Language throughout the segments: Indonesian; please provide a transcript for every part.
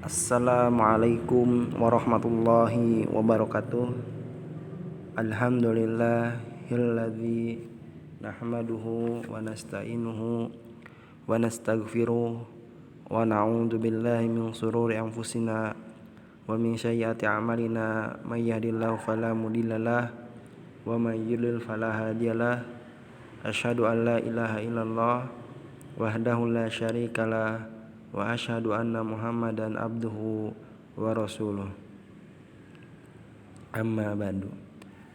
Assalamualaikum warahmatullahi wabarakatuh. Alhamdulillahilladzi nahmaduhu wa nasta'inuhu wa nastaghfiruh wa na'udzu billahi min shururi anfusina wa min sayyiati a'malina may yahdihillahu fala mudhillalah wa may yudlil fala hadiyalah. Asyhadu an la ilaha illallah wahdahu la syarikalah wa asyhadu anna Muhammadan abduhu wa rasuluh. Amma ba'du.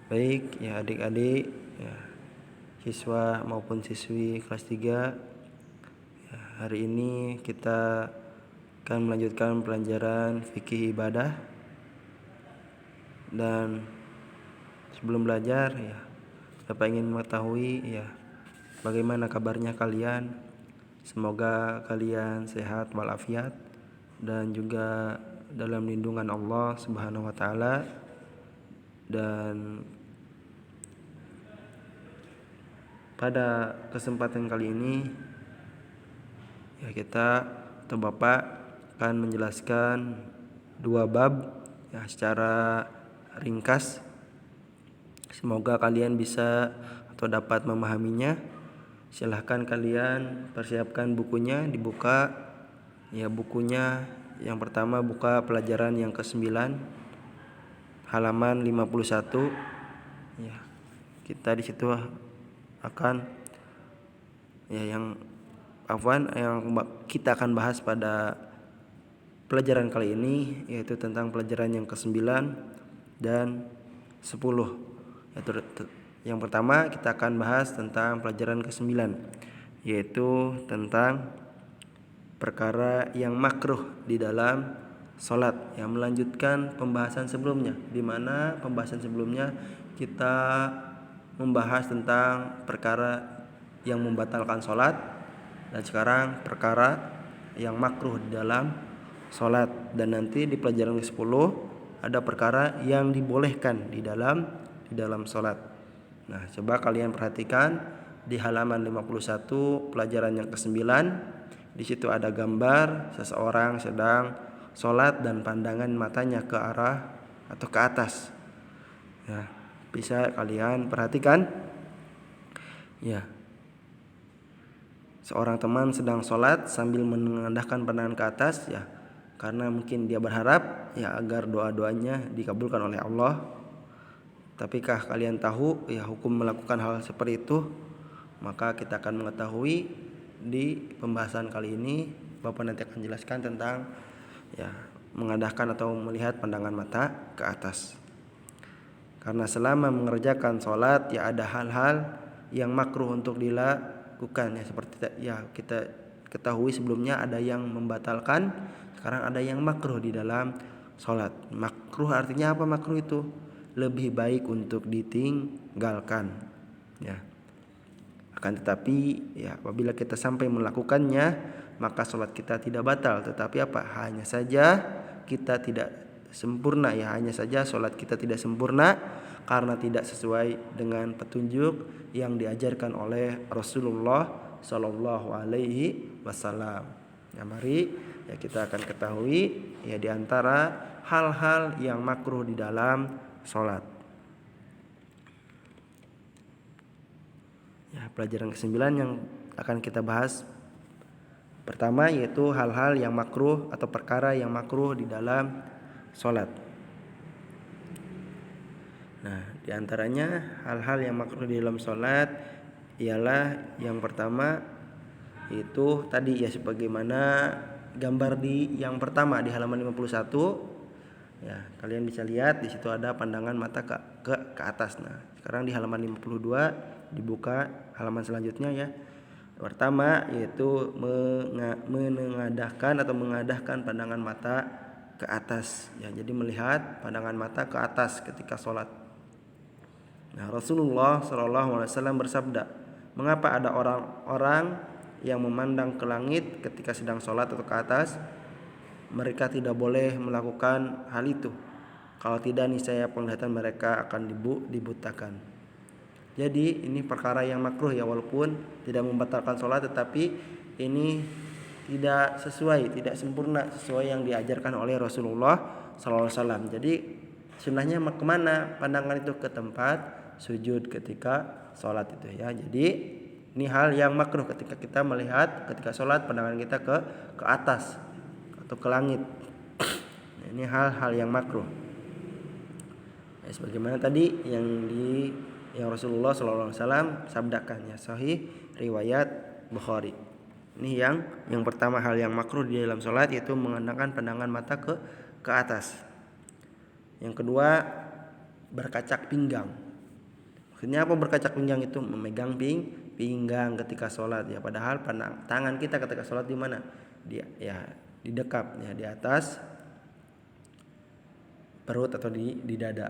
Baik ya adik-adik ya, siswa maupun siswi kelas 3 ya, hari ini kita akan melanjutkan pelajaran fikih ibadah. Dan sebelum belajar ya, Bapak ingin mengetahui ya bagaimana kabarnya kalian. Semoga kalian sehat walafiat dan juga dalam lindungan Allah Subhanahu wa taala. Dan pada kesempatan kali ini ya kita atau Bapak akan menjelaskan 2 bab ya secara ringkas. Semoga kalian bisa atau dapat memahaminya. Silahkan kalian persiapkan bukunya, dibuka ya bukunya. Yang pertama buka pelajaran yang ke-9 halaman 51 ya. Kita di situ akan ya yang kita akan bahas pada pelajaran kali ini yaitu tentang pelajaran yang ke-9 dan 10. Yang pertama kita akan bahas tentang pelajaran ke-9 yaitu tentang perkara yang makruh di dalam salat, yang melanjutkan pembahasan sebelumnya, di mana pembahasan sebelumnya kita membahas tentang perkara yang membatalkan salat, dan sekarang perkara yang makruh di dalam salat. Dan nanti di pelajaran ke-10 ada perkara yang dibolehkan di dalam salat. Nah, coba kalian perhatikan di halaman 51 pelajaran yang ke-9. Di situ ada gambar seseorang sedang sholat dan pandangan matanya ke arah atau ke atas. Ya, bisa kalian perhatikan. Ya. Seorang teman sedang sholat sambil menengadahkan pandangan ke atas ya, karena mungkin dia berharap ya agar doa-doanya dikabulkan oleh Allah. Tapikah kalian tahu ya hukum melakukan hal seperti itu? Maka kita akan mengetahui di pembahasan kali ini. Bapak nanti akan jelaskan tentang ya mengadahkan atau melihat pandangan mata ke atas. Karena selama mengerjakan sholat ya ada hal-hal yang makruh untuk dilakukan ya, seperti ya kita ketahui sebelumnya ada yang membatalkan, sekarang ada yang makruh di dalam sholat. Makruh artinya apa? Makruh itu lebih baik untuk ditinggalkan ya. Akan tetapi ya apabila kita sampai melakukannya maka sholat kita tidak batal, tetapi apa? Hanya saja kita tidak sempurna ya, hanya saja sholat kita tidak sempurna karena tidak sesuai dengan petunjuk yang diajarkan oleh Rasulullah Shallallahu Alaihi Wasallam. Ya, mari ya kita akan ketahui ya di antara hal-hal yang makruh di dalam sholat. Ya, pelajaran ke-9 yang akan kita bahas pertama yaitu hal-hal yang makruh atau perkara yang makruh di dalam sholat. Nah, di antaranya hal-hal yang makruh di dalam sholat ialah yang pertama itu tadi ya sebagaimana gambar di yang pertama di halaman 51. Ya, kalian bisa lihat di situ ada pandangan mata ke atas. Nah, sekarang di halaman 52 dibuka halaman selanjutnya ya. Pertama yaitu mengadahkan pandangan mata ke atas ya. Jadi melihat pandangan mata ke atas ketika sholat. Nah, Rasulullah SAW bersabda, mengapa ada orang-orang yang memandang ke langit ketika sedang sholat atau ke atas? Mereka tidak boleh melakukan hal itu. Kalau tidak niscaya penglihatan mereka akan dibutakan. Jadi ini perkara yang makruh ya, walaupun tidak membatalkan sholat, tetapi ini tidak sesuai, tidak sempurna sesuai yang diajarkan oleh Rasulullah SAW. Jadi sunnahnya kemana pandangan itu? Ke tempat sujud ketika sholat itu ya. Jadi ini hal yang makruh ketika kita melihat ketika sholat pandangan kita ke atas atau ke langit. Ini hal-hal yang makruh. Ya, sebagaimana tadi yang Rasulullah SAW sabdakan ya, sahih riwayat Bukhari. Ini yang pertama hal yang makruh di dalam sholat, yaitu mengandangkan pandangan mata ke atas. Yang kedua, berkacak pinggang. Maksudnya apa berkacak pinggang itu? Memegang pinggang ketika sholat ya. Padahal tangan kita ketika sholat di mana? Di dekap ya, di atas perut atau di dada.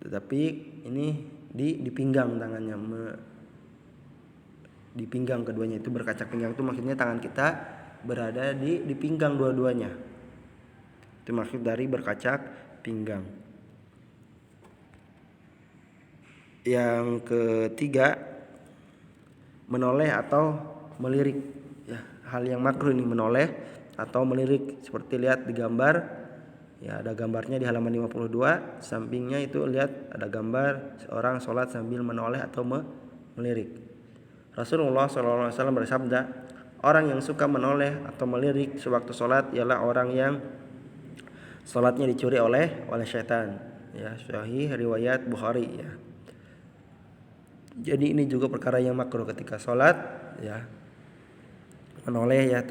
Tetapi ini di pinggang tangannya, di pinggang keduanya. Itu berkacak pinggang itu maksudnya tangan kita berada di pinggang dua-duanya. Itu maksud dari berkacak pinggang. Yang ketiga, menoleh atau melirik ya. Hal yang makruh ini menoleh atau melirik. Seperti lihat di gambar ya, ada gambarnya di halaman 52, sampingnya itu lihat ada gambar seorang sholat sambil menoleh atau melirik. Rasulullah SAW bersabda, orang yang suka menoleh atau melirik sewaktu sholat ialah orang yang sholatnya dicuri oleh syaitan ya. Sahih riwayat Bukhari ya. Jadi ini juga perkara yang makruh ketika sholat ya, menoleh ya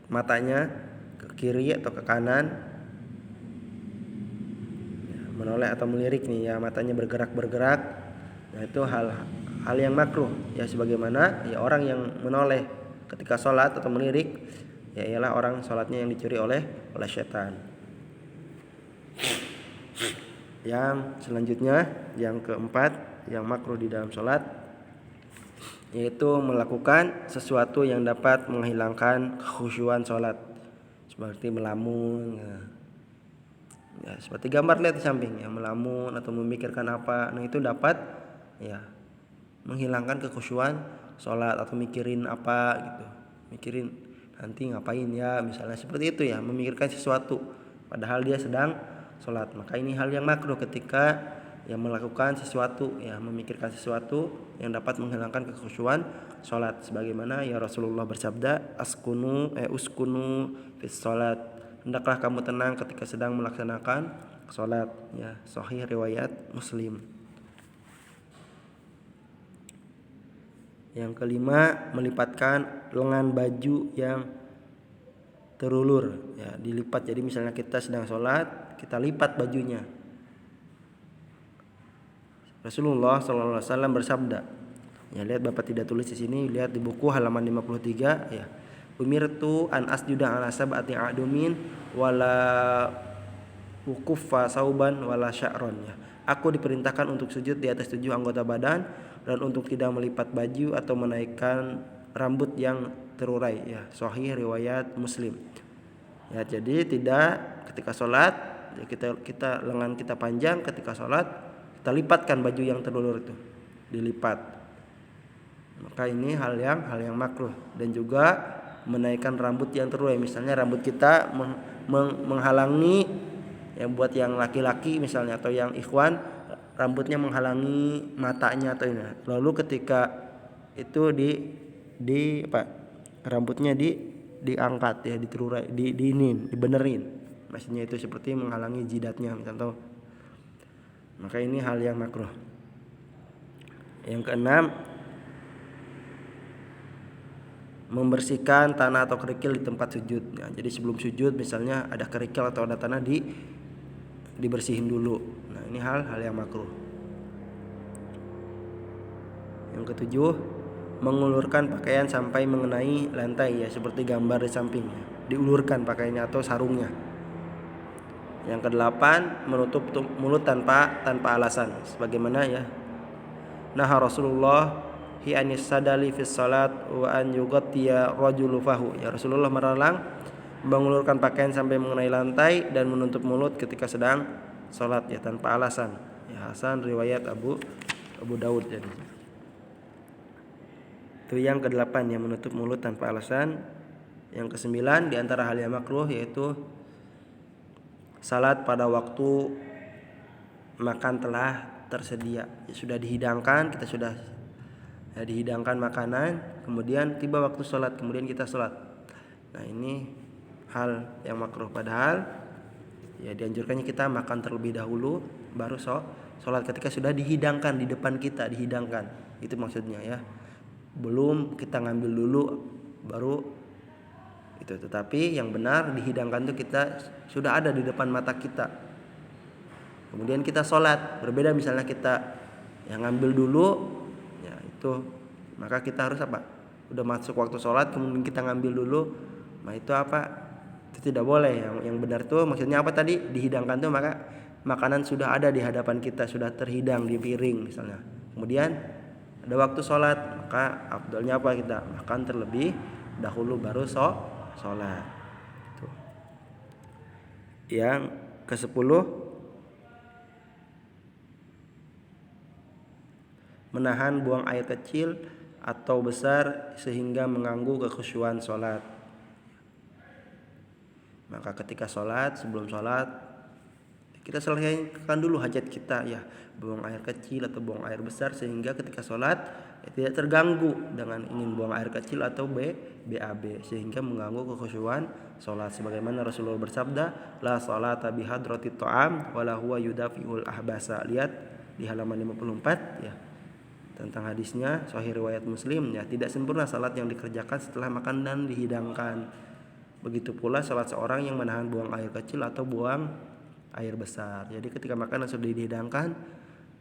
matanya ke kiri atau ke kanan ya, menoleh atau melirik nih ya, matanya bergerak. Nah itu hal yang makruh ya, sebagaimana ya orang yang menoleh ketika sholat atau melirik ya ialah orang sholatnya yang dicuri oleh syaitan. Yang selanjutnya, yang keempat yang makruh di dalam sholat, yaitu melakukan sesuatu yang dapat menghilangkan kekhusyuan sholat, seperti melamun ya, seperti gambar lihat di samping ya, melamun atau memikirkan apa. Nah itu dapat ya menghilangkan kekhusyuan sholat, atau mikirin apa gitu, mikirin nanti ngapain ya, misalnya seperti itu ya, memikirkan sesuatu padahal dia sedang sholat. Maka ini hal yang makruh ketika yang melakukan sesuatu ya, memikirkan sesuatu yang dapat menghilangkan kekhusyuan sholat, sebagaimana ya Rasulullah bersabda, uskunu fis sholat, hendaklah kamu tenang ketika sedang melaksanakan sholat ya. Sahih riwayat Muslim. Yang kelima, melipatkan lengan baju yang terulur ya, dilipat. Jadi misalnya kita sedang sholat, kita lipat bajunya. Rasulullah SAW bersabda, ya lihat Bapak tidak tulis di sini, lihat di buku halaman 53 ya. Umirtu an asjuda ala sab'ati adumin wala ukuffa sauban wala sya'ron ya. Aku diperintahkan untuk sujud di atas 7 anggota badan dan untuk tidak melipat baju atau menaikkan rambut yang terurai ya. Sahih riwayat Muslim. Ya, jadi tidak ketika sholat ya, kita lengan kita panjang ketika sholat, kita lipatkan baju yang terulur itu, dilipat. Maka ini hal yang makruh. Dan juga menaikkan rambut yang terurai, misalnya rambut kita menghalangi yang buat yang laki-laki misalnya, atau yang ikhwan rambutnya menghalangi matanya atau ini. Lalu ketika itu rambutnya diangkat ya, diterurai, dibenerin. Maksudnya itu seperti menghalangi jidatnya misalnya. Maka ini hal yang makruh. Yang keenam, membersihkan tanah atau kerikil di tempat sujud ya. Jadi sebelum sujud misalnya ada kerikil atau ada tanah, dibersihin dulu. Nah ini hal yang makruh. Yang ketujuh, mengulurkan pakaian sampai mengenai lantai ya, seperti gambar di samping ya. Diulurkan pakaiannya atau sarungnya. Yang kedelapan, menutup mulut tanpa alasan, sebagaimana ya naha Rasulullah hi anis sadali fis salat wa an yughtiya rajulu fahu ya. Rasulullah melarang mengulurkan pakaian sampai mengenai lantai dan menutup mulut ketika sedang salat ya, tanpa alasan ya. Hasan riwayat Abu Daud jadi. Itu yang ke-8 yang menutup mulut tanpa alasan. Yang ke-9 di antara hal yang makruh yaitu salat pada waktu makan telah tersedia. Ya, sudah dihidangkan, kita sudah dihidangkan makanan, kemudian tiba waktu salat, kemudian kita salat. Nah, ini hal yang makruh, padahal ya dianjurkannya kita makan terlebih dahulu baru salat ketika sudah dihidangkan di depan kita, dihidangkan. Itu maksudnya ya. Belum kita ngambil dulu baru itu. Tetapi yang benar dihidangkan itu kita sudah ada di depan mata kita, kemudian kita sholat. Berbeda misalnya kita yang ngambil dulu ya, itu maka kita harus apa, udah masuk waktu sholat kemudian kita ngambil dulu, nah itu apa, itu tidak boleh. Yang benar tuh maksudnya apa tadi, dihidangkan tuh maka makanan sudah ada di hadapan kita, sudah terhidang di piring misalnya, kemudian ada waktu sholat, maka afdalnya apa, kita makan terlebih dahulu baru sholat. Tuh. Yang ke-10 menahan buang air kecil atau besar sehingga mengganggu kekhusyuan sholat. Maka ketika sholat, sebelum sholat kita selesaikan dulu hajat kita ya, buang air kecil atau buang air besar, sehingga ketika sholat ya, tidak terganggu dengan ingin buang air kecil atau BAB sehingga mengganggu kekhusyuan sholat. Sebagaimana Rasulullah bersabda, la sholata bihadratit ta'am wala huwa yudafiul ahbasa. Lihat di halaman 54 ya, tentang hadisnya, sahih riwayat Muslim ya, tidak sempurna salat yang dikerjakan setelah makan dan dihidangkan. Begitu pula salat seorang yang menahan buang air kecil atau buang air besar. Jadi ketika makanan sudah dihidangkan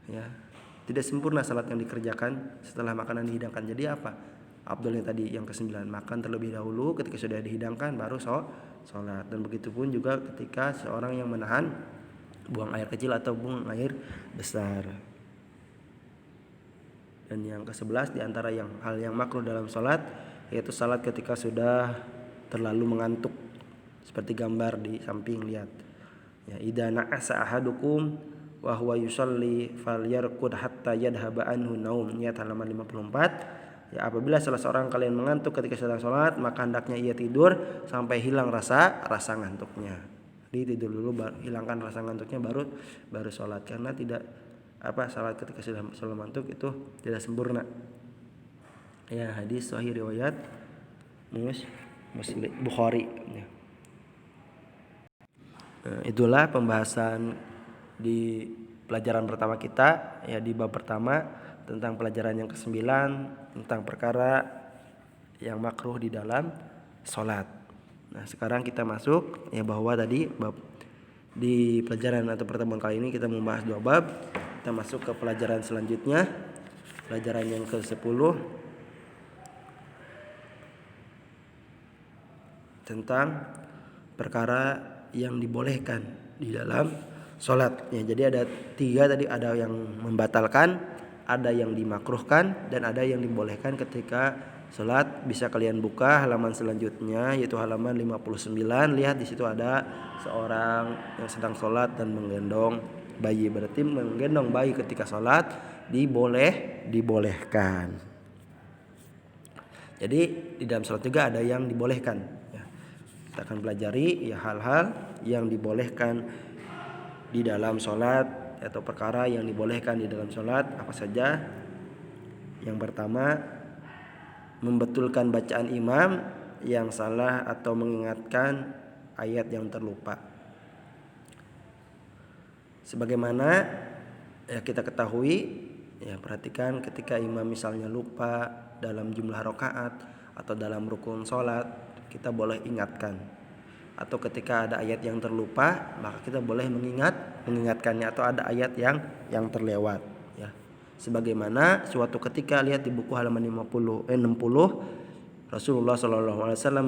ya, tidak sempurna salat yang dikerjakan setelah makanan dihidangkan. Jadi apa? Afdalnya tadi yang ke-9, makan terlebih dahulu, ketika sudah dihidangkan baru sholat. Dan begitu pun juga ketika seorang yang menahan buang air kecil atau buang air besar. Dan yang ke-11 di antara hal yang makruh dalam salat yaitu salat ketika sudah terlalu mengantuk, seperti gambar di samping, lihat. Ya, idza na'asa ahadukum wa huwa yusalli falyarqud hatta yadhhaba anhu naum. Lihat halaman 54. Ya, apabila salah seorang kalian mengantuk ketika sedang salat, maka hendaknya ia tidur sampai hilang rasa ngantuknya. Jadi tidur dulu, hilangkan rasa ngantuknya baru salat, karena tidak salat ketika sudah mengantuk itu tidak sempurna. Ya, hadis sahih riwayat Muslim, Bukhari ya. Itulah pembahasan di pelajaran pertama kita ya, di bab pertama tentang pelajaran yang ke-9 tentang perkara yang makruh di dalam salat. Nah, sekarang kita masuk ya, bahwa tadi bab di pelajaran atau pertemuan kali ini kita membahas 2 bab. Kita masuk ke pelajaran selanjutnya, pelajaran yang ke-10 tentang perkara yang dibolehkan di dalam sholat ya. Jadi ada 3 tadi, ada yang membatalkan, ada yang dimakruhkan, dan ada yang dibolehkan ketika sholat. Bisa kalian buka halaman selanjutnya yaitu halaman 59. Lihat di situ ada seorang yang sedang sholat dan menggendong bayi. Berarti menggendong bayi ketika sholat dibolehkan. Jadi di dalam sholat juga ada yang dibolehkan. Kita akan pelajari ya hal-hal yang dibolehkan di dalam sholat atau perkara yang dibolehkan di dalam sholat apa saja. Yang pertama, membetulkan bacaan imam yang salah atau mengingatkan ayat yang terlupa. Sebagaimana ya kita ketahui ya, perhatikan ketika imam misalnya lupa dalam jumlah rakaat atau dalam rukun sholat, kita boleh ingatkan. Atau ketika ada ayat yang terlupa, maka kita boleh mengingatkannya, atau ada ayat yang terlewat ya. Sebagaimana suatu ketika, lihat di buku halaman 60 Rasulullah SAW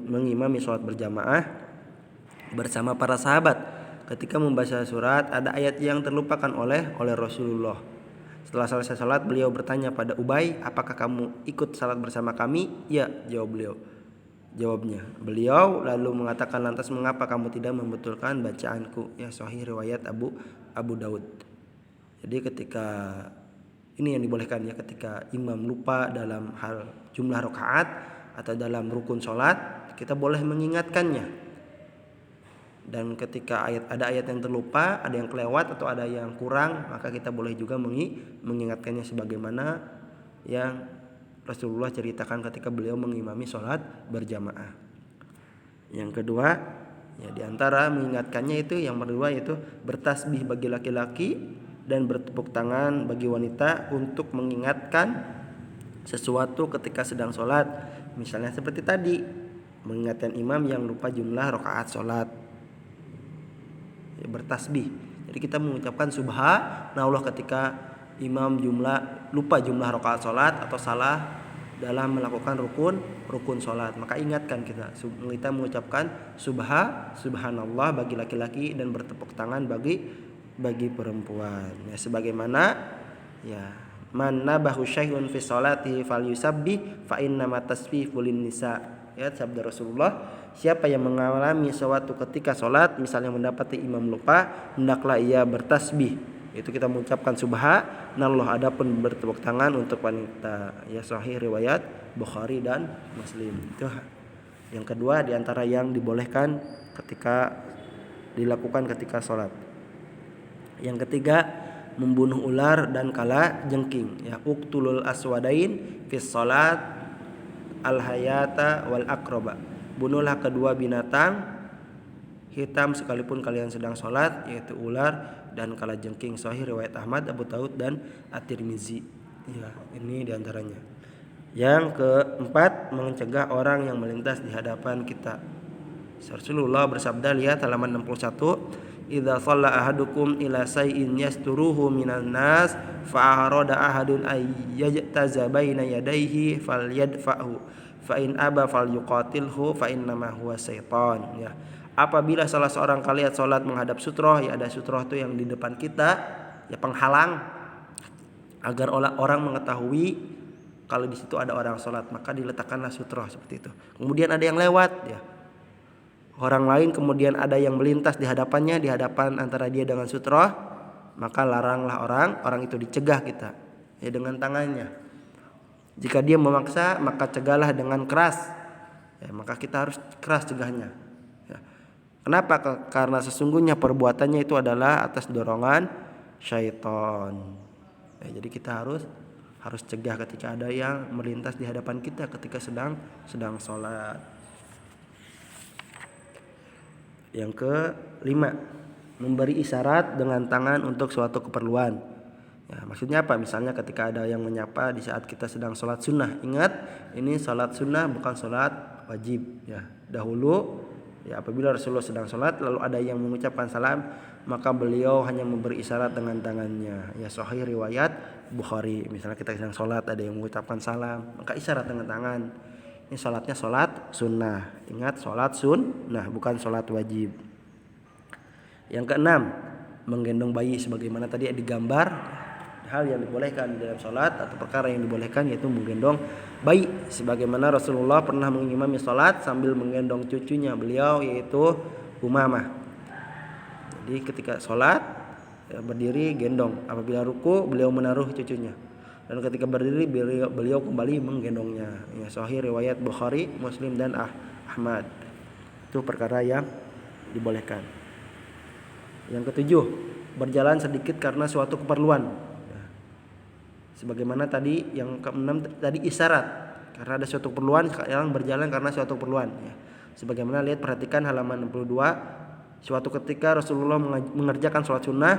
mengimami sholat berjamaah bersama para sahabat. Ketika membaca surat, ada ayat yang terlupakan oleh Rasulullah. Setelah selesai salat, beliau bertanya pada Ubay, apakah kamu ikut salat bersama kami? Ya, jawabnya. Beliau lalu mengatakan, lantas mengapa kamu tidak membetulkan bacaanku? Ya, sahih riwayat Abu Daud. Jadi ketika Ini yang dibolehkan ya ketika imam lupa dalam hal jumlah rakaat atau dalam rukun sholat, kita boleh mengingatkannya. Dan ketika ada ayat yang terlupa, ada yang kelewat atau ada yang kurang, maka kita boleh juga mengingatkannya sebagaimana yang Rasulullah ceritakan ketika beliau mengimami sholat berjamaah. Yang kedua, ya diantara mengingatkannya itu yang kedua yaitu bertasbih bagi laki-laki dan bertepuk tangan bagi wanita untuk mengingatkan sesuatu ketika sedang sholat. Misalnya seperti tadi, mengingatkan imam yang lupa jumlah rakaat sholat, ya, bertasbih. Jadi kita mengucapkan subhanallah ketika imam lupa jumlah rakaat sholat atau salah dalam melakukan rukun sholat, maka ingatkan kita mengucapkan subhanallah bagi laki-laki dan bertepuk tangan bagi perempuan. Ya, sebagaimana ya man nabahu syai'un fi sholati falyusabbih fa innama tasbihu lin-nisa. Ya, sabda Rasulullah, siapa yang mengalami suatu ketika sholat misalnya mendapati imam lupa, hendaklah ia bertasbih. Itu kita mengucapkan subhanallah, adapun bertepuk tangan untuk wanita. Ya, sahih riwayat Bukhari dan Muslim. Itu yang kedua di antara yang dibolehkan ketika dilakukan ketika sholat. Yang ketiga, membunuh ular dan kala jengking. Ya, uqtulul aswadain fis sholat al-hayata wal aqraba. Bunuhlah kedua binatang hitam sekalipun kalian sedang sholat, yaitu ular dan kalajengking. Sahih riwayat Ahmad, Abu Daud dan At-Tirmizi. Ya, ini diantaranya. Yang keempat, mencegah orang yang melintas di hadapan kita. Rasulullah bersabda, lihat halaman 61, idza shalla ahadukum ila say'in yasturuhu minan nas fa arada ahadun ay yajtaza baina yadayhi falyadfa'hu fa in aba falyuqatilhu fa innama huwa syaitan. Ya, apabila salah seorang kalian sholat menghadap sutroh, ya ada sutroh itu yang di depan kita, ya penghalang agar orang mengetahui kalau di situ ada orang sholat, maka diletakkanlah sutroh seperti itu. Kemudian ada yang lewat, ya orang lain, kemudian ada yang melintas di hadapannya, di hadapan antara dia dengan sutroh, maka laranglah orang itu dicegah kita, ya dengan tangannya. Jika dia memaksa, maka cegahlah dengan keras, ya, maka kita harus keras cegahnya. Kenapa? Karena sesungguhnya perbuatannya itu adalah atas dorongan syaitan. Ya, jadi kita harus cegah ketika ada yang melintas di hadapan kita ketika sedang sholat. Yang kelima, memberi isyarat dengan tangan untuk suatu keperluan. Ya, maksudnya apa? Misalnya ketika ada yang menyapa di saat kita sedang sholat sunnah. Ingat, ini sholat sunnah bukan sholat wajib. Ya, dahulu ya apabila Rasulullah sedang sholat lalu ada yang mengucapkan salam, maka beliau hanya memberi isyarat dengan tangannya. Ya, sahih riwayat Bukhari. Misalnya kita sedang sholat ada yang mengucapkan salam, maka isyarat dengan tangan. Ini sholatnya sholat sunnah. Ingat, sholat sunnah bukan sholat wajib. Yang keenam, menggendong bayi sebagaimana tadi digambar. Hal yang dibolehkan dalam sholat atau perkara yang dibolehkan yaitu menggendong bayi, sebagaimana Rasulullah pernah mengimami sholat sambil menggendong cucunya beliau yaitu Umamah. Jadi ketika sholat ya, berdiri gendong, apabila ruku beliau menaruh cucunya, dan ketika berdiri beliau kembali menggendongnya. Ya, sahih riwayat Bukhari, Muslim dan Ahmad. Itu perkara yang dibolehkan. Yang ketujuh, berjalan sedikit karena suatu keperluan. Sebagaimana tadi yang keenam tadi isyarat karena ada suatu keperluan, sekarang berjalan karena suatu keperluan. Ya. Sebagaimana lihat perhatikan halaman 62, suatu ketika Rasulullah mengerjakan sholat sunnah,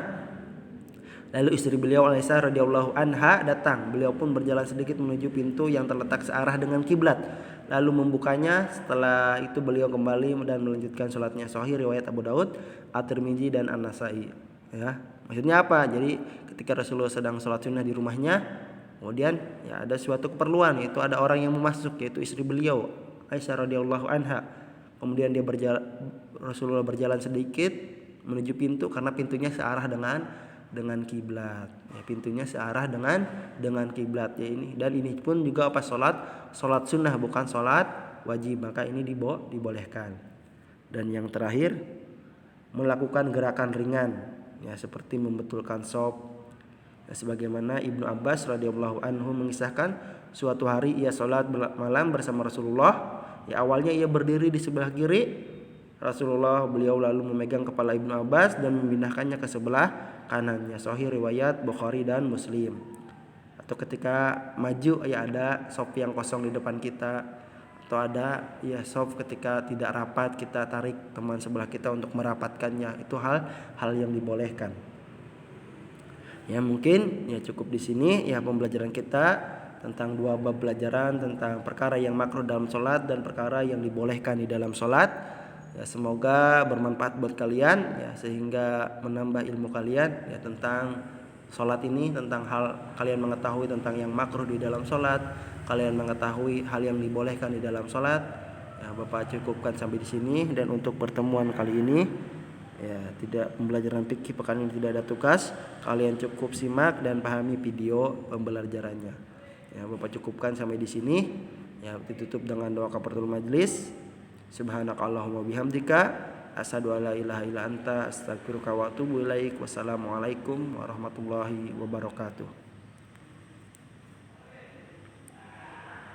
lalu istri beliau Aisyah radhiyallahu anha datang. Beliau pun berjalan sedikit menuju pintu yang terletak searah dengan kiblat, lalu membukanya. Setelah itu beliau kembali dan melanjutkan sholatnya. Sahih riwayat Abu Daud, At-Tirmizi dan An-Nasai. Ya, maksudnya apa? Jadi ketika Rasulullah sedang sholat sunnah di rumahnya, kemudian ya ada suatu keperluan, yaitu ada orang yang mau masuk, yaitu istri beliau Aisyah radhiyallahu anha. Kemudian Rasulullah berjalan sedikit menuju pintu karena pintunya searah dengan kiblat. Ya, pintunya searah dengan kiblat ya ini. Dan ini pun juga pas sholat sunnah bukan sholat wajib, maka ini dibolehkan. Dan yang terakhir, melakukan gerakan ringan. Ya, seperti membetulkan sop, Sebagaimana Ibnu Abbas radhiyallahu anhu mengisahkan, suatu hari ia sholat malam bersama Rasulullah. Ya, awalnya ia berdiri di sebelah kiri Rasulullah, beliau lalu memegang kepala Ibnu Abbas dan memindahkannya ke sebelah kanannya. Sahih riwayat Bukhari dan Muslim. Atau ketika maju ya ada saf yang kosong di depan kita, atau ada ya saf ketika tidak rapat kita tarik teman sebelah kita untuk merapatkannya. Itu hal yang dibolehkan. Ya mungkin ya cukup di sini ya pembelajaran kita tentang dua bab pelajaran tentang perkara yang makruh dalam sholat dan perkara yang dibolehkan di dalam sholat. Ya semoga bermanfaat buat kalian ya, sehingga menambah ilmu kalian ya tentang sholat ini, tentang hal kalian mengetahui tentang yang makruh di dalam sholat, kalian mengetahui hal yang dibolehkan di dalam sholat. Ya Bapak cukupkan sampai di sini, dan untuk pertemuan kali ini ya tidak pembelajaran fikih pekan ini tidak ada tugas, kalian cukup simak dan pahami video pembelajarannya. Ya Bapak cukupkan sampai di sini. Ya ditutup dengan doa kafaratul majlis. Subhanakallahumma bihamdika asyhadu alla ilaha illa anta astaghfiruka wa atubu ilaik. Wassalamualaikum warahmatullahi wabarakatuh.